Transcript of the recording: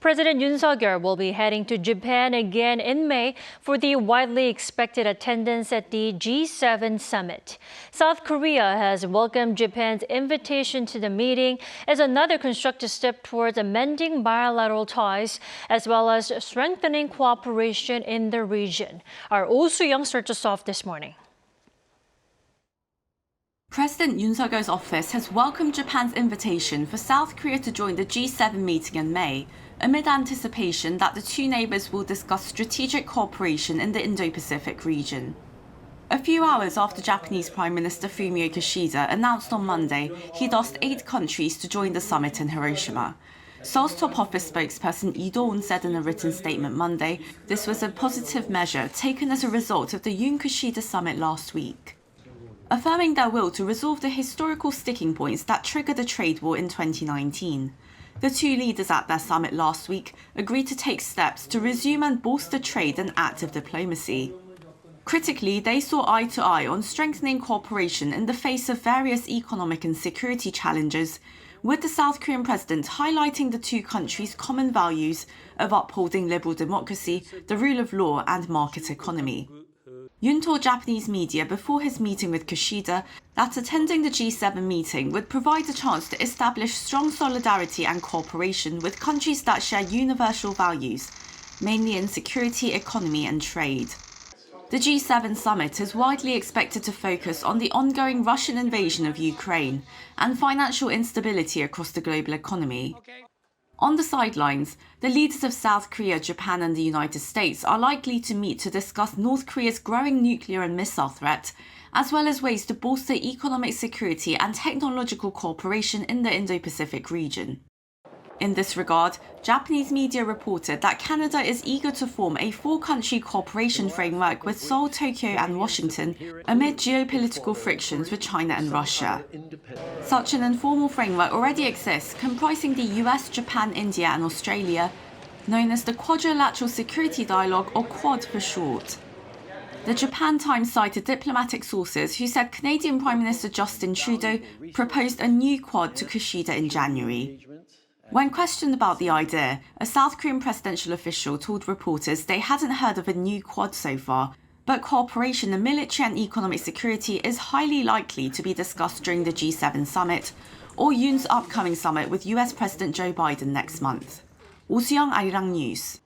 President Yoon Suk Yeol will be heading to Japan again in May for the widely expected attendance at the G7 summit. South Korea has welcomed Japan's invitation to the meeting as another constructive step towards amending bilateral ties as well as strengthening cooperation in the region. Our Soo-young starts us off this morning. President Yoon Suk Yeol's office has welcomed Japan's invitation for South Korea to join the G7 meeting in May, amid anticipation that the two neighbours will discuss strategic cooperation in the Indo-Pacific region. A few hours after Japanese Prime Minister Fumio Kishida announced on Monday he'd asked 8 countries to join the summit in Hiroshima. Seoul's top office spokesperson Lee Do-woon said in a written statement Monday this was a positive measure taken as a result of the Yoon-Kishida summit last week, affirming their will to resolve the historical sticking points that triggered the trade war in 2019. The two leaders at their summit last week agreed to take steps to resume and bolster trade and active diplomacy. Critically, they saw eye to eye on strengthening cooperation in the face of various economic and security challenges, with the South Korean president highlighting the two countries' common values of upholding liberal democracy, the rule of law, and market economy. Yoon told Japanese media before his meeting with Kishida that attending the G7 meeting would provide a chance to establish strong solidarity and cooperation with countries that share universal values, mainly in security, economy, and trade. The G7 summit is widely expected to focus on the ongoing Russian invasion of Ukraine and financial instability across the global economy. On the sidelines, the leaders of South Korea, Japan, and the United States are likely to meet to discuss North Korea's growing nuclear and missile threat, as well as ways to bolster economic security and technological cooperation in the Indo-Pacific region. In this regard, Japanese media reported that Canada is eager to form a 4-country cooperation framework with Seoul, Tokyo, and Washington amid geopolitical frictions with China and Russia. Such an informal framework already exists, comprising the US, Japan, India, and Australia, known as the Quadrilateral Security Dialogue, or Quad for short. The Japan Times cited diplomatic sources who said Canadian Prime Minister Justin Trudeau proposed a new Quad to Kishida in January. When questioned about the idea, a South Korean presidential official told reporters they hadn't heard of a new Quad so far, but cooperation in military and economic security is highly likely to be discussed during the G7 summit or Yoon's upcoming summit with US President Joe Biden next month. Soo-young, Arirang News.